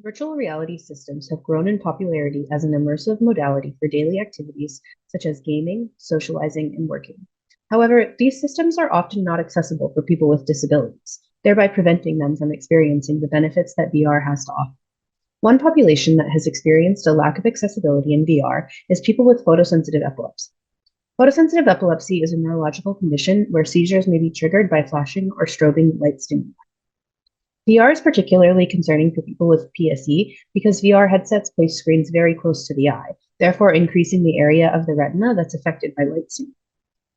Virtual reality systems have grown in popularity as an immersive modality for daily activities such as gaming, socializing, and working. However, these systems are often not accessible for people with disabilities, thereby preventing them from experiencing the benefits that VR has to offer. One population that has experienced a lack of accessibility in VR is people with photosensitive epilepsy. Photosensitive epilepsy is a neurological condition where seizures may be triggered by flashing or strobing light stimuli. VR is particularly concerning for people with PSE because VR headsets place screens very close to the eye, therefore increasing the area of the retina that's affected by light stimuli.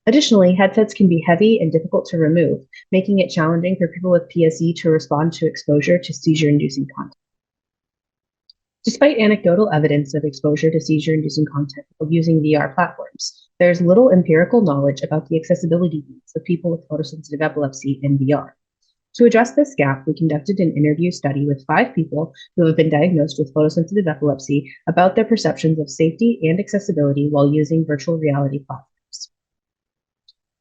Additionally, headsets can be heavy and difficult to remove, making it challenging for people with PSE to respond to exposure to seizure-inducing content. Despite anecdotal evidence of exposure to seizure-inducing content while using VR platforms, there's little empirical knowledge about the accessibility needs of people with photosensitive epilepsy in VR. To address this gap, we conducted an interview study with 5 people who have been diagnosed with photosensitive epilepsy about their perceptions of safety and accessibility while using virtual reality platforms.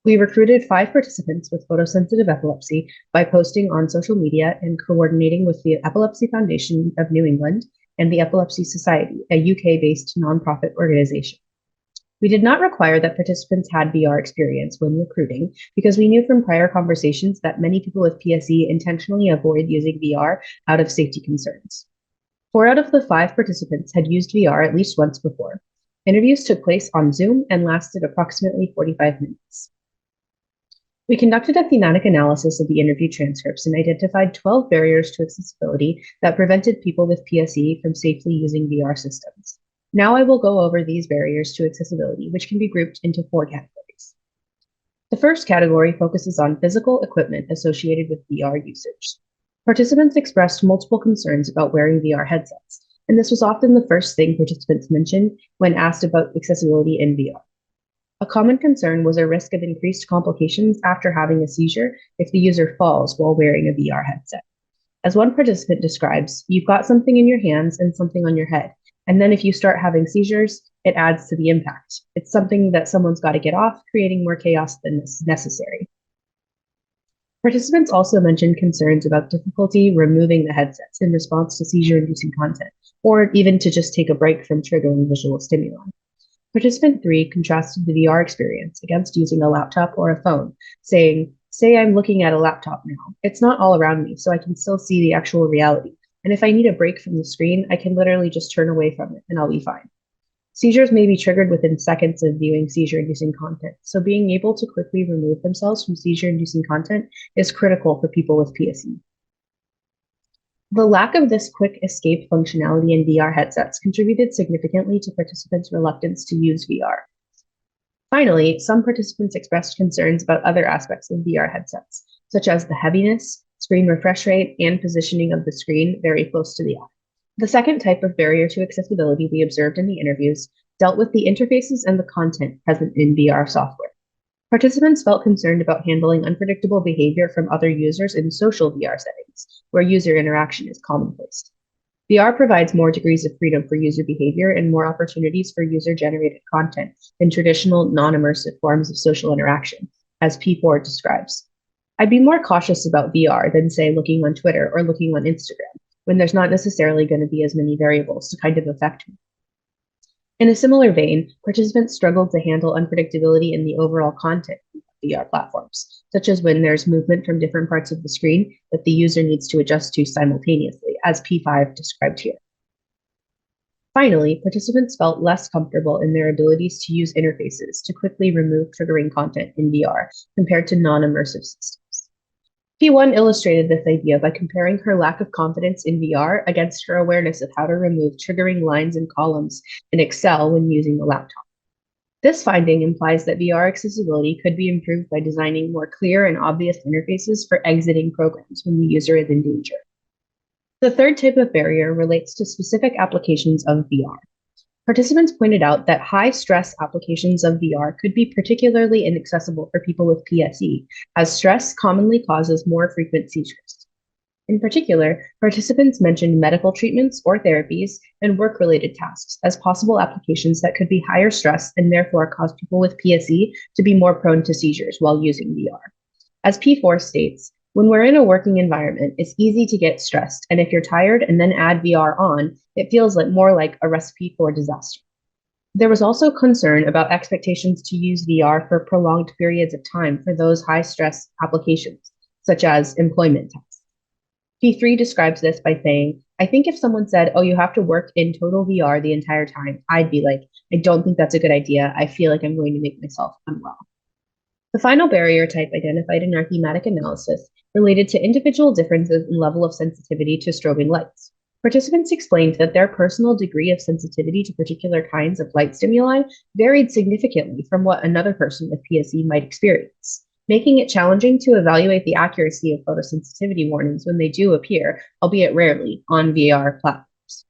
We recruited 5 participants with photosensitive epilepsy by posting on social media and coordinating with the Epilepsy Foundation of New England and the Epilepsy Society, a UK-based nonprofit organization. We did not require that participants had VR experience when recruiting because we knew from prior conversations that many people with PSE intentionally avoid using VR out of safety concerns. 4 out of the 5 participants had used VR at least once before. Interviews took place on Zoom and lasted approximately 45 minutes. We conducted a thematic analysis of the interview transcripts and identified 12 barriers to accessibility that prevented people with PSE from safely using VR systems. Now I will go over these barriers to accessibility, which can be grouped into 4 categories. The first category focuses on physical equipment associated with VR usage. Participants expressed multiple concerns about wearing VR headsets, and this was often the first thing participants mentioned when asked about accessibility in VR. A common concern was a risk of increased complications after having a seizure if the user falls while wearing a VR headset. As one participant describes, you've got something in your hands and something on your head. And then if you start having seizures, it adds to the impact. It's something that someone's got to get off, creating more chaos than is necessary. Participants also mentioned concerns about difficulty removing the headsets in response to seizure-inducing content, or even to just take a break from triggering visual stimuli. Participant 3 contrasted the VR experience against using a laptop or a phone, saying, "Say I'm looking at a laptop now. It's not all around me, so I can still see the actual reality. And if I need a break from the screen, I can literally just turn away from it and I'll be fine." Seizures may be triggered within seconds of viewing seizure-inducing content, so being able to quickly remove themselves from seizure-inducing content is critical for people with PSE. The lack of this quick escape functionality in VR headsets contributed significantly to participants' reluctance to use VR. Finally, some participants expressed concerns about other aspects of VR headsets, such as the heaviness, screen refresh rate, and positioning of the screen very close to the eye. The second type of barrier to accessibility we observed in the interviews dealt with the interfaces and the content present in VR software. Participants felt concerned about handling unpredictable behavior from other users in social VR settings, where user interaction is commonplace. VR provides more degrees of freedom for user behavior and more opportunities for user-generated content than traditional non-immersive forms of social interaction, as P4 describes. I'd be more cautious about VR than, say, looking on Twitter or looking on Instagram, when there's not necessarily going to be as many variables to kind of affect me. In a similar vein, participants struggled to handle unpredictability in the overall content of VR platforms, such as when there's movement from different parts of the screen that the user needs to adjust to simultaneously, as P5 described here. Finally, participants felt less comfortable in their abilities to use interfaces to quickly remove triggering content in VR compared to non-immersive systems. P1 illustrated this idea by comparing her lack of confidence in VR against her awareness of how to remove triggering lines and columns in Excel when using the laptop. This finding implies that VR accessibility could be improved by designing more clear and obvious interfaces for exiting programs when the user is in danger. The third type of barrier relates to specific applications of VR. Participants pointed out that high-stress applications of VR could be particularly inaccessible for people with PSE, as stress commonly causes more frequent seizures. In particular, participants mentioned medical treatments or therapies and work-related tasks as possible applications that could be higher stress and therefore cause people with PSE to be more prone to seizures while using VR. As P4 states, When we're in a working environment, it's easy to get stressed, and if you're tired and then add VR on, it feels more like a recipe for disaster. There was also concern about expectations to use VR for prolonged periods of time for those high-stress applications, such as employment tasks. P3 describes this by saying, I think if someone said, oh, you have to work in total VR the entire time, I'd be like, I don't think that's a good idea. I feel like I'm going to make myself unwell. The final barrier type identified in our thematic analysis related to individual differences in level of sensitivity to strobing lights. Participants explained that their personal degree of sensitivity to particular kinds of light stimuli varied significantly from what another person with PSE might experience, making it challenging to evaluate the accuracy of photosensitivity warnings when they do appear, albeit rarely, on VR platforms.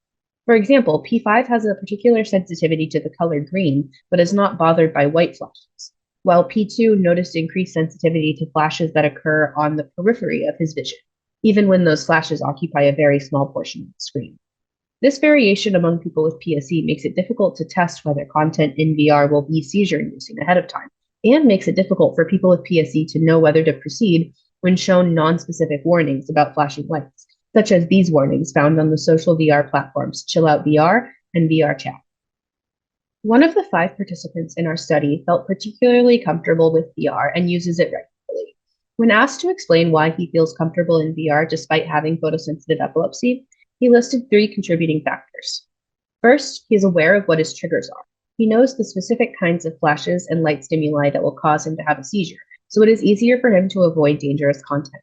For example, P5 has a particular sensitivity to the color green, but is not bothered by white flashes, while P2 noticed increased sensitivity to flashes that occur on the periphery of his vision, even when those flashes occupy a very small portion of the screen. This variation among people with PSE makes it difficult to test whether content in VR will be seizure-inducing ahead of time, and makes it difficult for people with PSE to know whether to proceed when shown non-specific warnings about flashing lights, such as these warnings found on the social VR platforms Chill Out VR and VR Chat. One of the 5 participants in our study felt particularly comfortable with VR and uses it regularly. When asked to explain why he feels comfortable in VR despite having photosensitive epilepsy, he listed 3 contributing factors. First, he is aware of what his triggers are. He knows the specific kinds of flashes and light stimuli that will cause him to have a seizure, so it is easier for him to avoid dangerous content.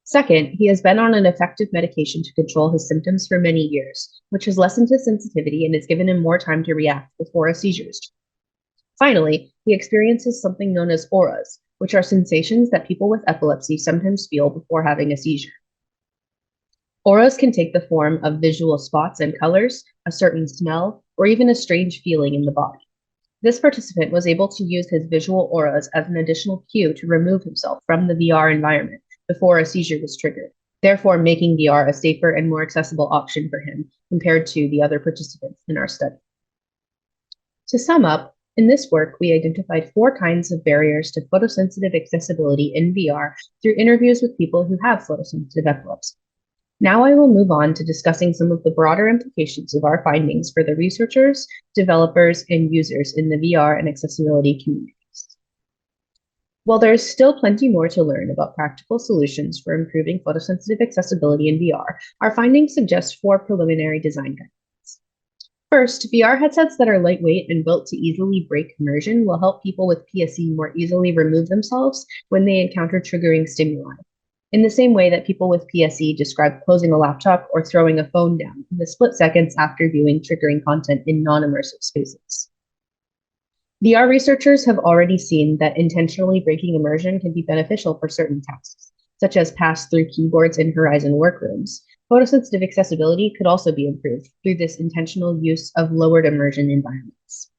Second, he has been on an effective medication to control his symptoms for many years, which has lessened his sensitivity and has given him more time to react before a seizure is triggered. Finally, he experiences something known as auras, which are sensations that people with epilepsy sometimes feel before having a seizure. Auras can take the form of visual spots and colors, a certain smell, or even a strange feeling in the body. This participant was able to use his visual auras as an additional cue to remove himself from the VR environment before a seizure was triggered, therefore making VR a safer and more accessible option for him compared to the other participants in our study. To sum up, in this work, we identified 4 kinds of barriers to photosensitive accessibility in VR through interviews with people who have photosensitive epilepsy. Now I will move on to discussing some of the broader implications of our findings for the researchers, developers, and users in the VR and accessibility communities. While there is still plenty more to learn about practical solutions for improving photosensitive accessibility in VR, our findings suggest 4 preliminary design guidelines. First, VR headsets that are lightweight and built to easily break immersion will help people with PSE more easily remove themselves when they encounter triggering stimuli, in the same way that people with PSE describe closing a laptop or throwing a phone down in the split seconds after viewing triggering content in non-immersive spaces. VR researchers have already seen that intentionally breaking immersion can be beneficial for certain tasks, such as pass-through keyboards in Horizon workrooms. Photosensitive accessibility could also be improved through this intentional use of lowered immersion environments.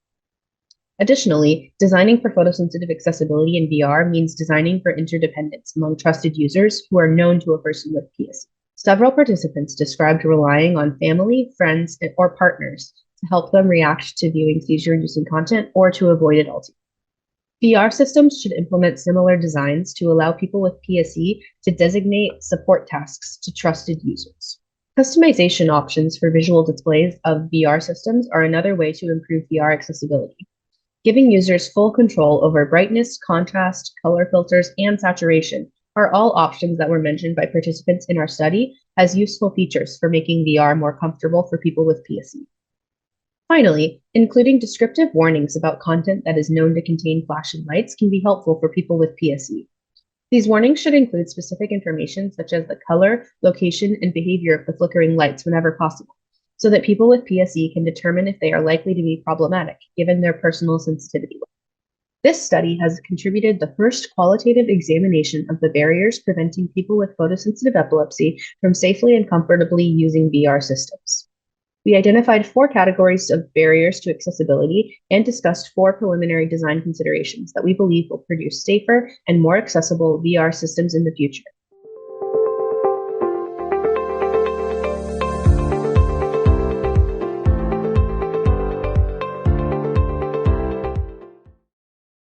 Additionally, designing for photosensitive accessibility in VR means designing for interdependence among trusted users who are known to a person with PSE. Several participants described relying on family, friends, or partners to help them react to viewing seizure-inducing content or to avoid it altogether. VR systems should implement similar designs to allow people with PSE to designate support tasks to trusted users. Customization options for visual displays of VR systems are another way to improve VR accessibility. Giving users full control over brightness, contrast, color filters, and saturation are all options that were mentioned by participants in our study as useful features for making VR more comfortable for people with PSE. Finally, including descriptive warnings about content that is known to contain flashing lights can be helpful for people with PSE. These warnings should include specific information such as the color, location, and behavior of the flickering lights whenever possible, so that people with PSE can determine if they are likely to be problematic given their personal sensitivity. This study has contributed the first qualitative examination of the barriers preventing people with photosensitive epilepsy from safely and comfortably using VR systems. We identified 4 categories of barriers to accessibility and discussed 4 preliminary design considerations that we believe will produce safer and more accessible VR systems in the future.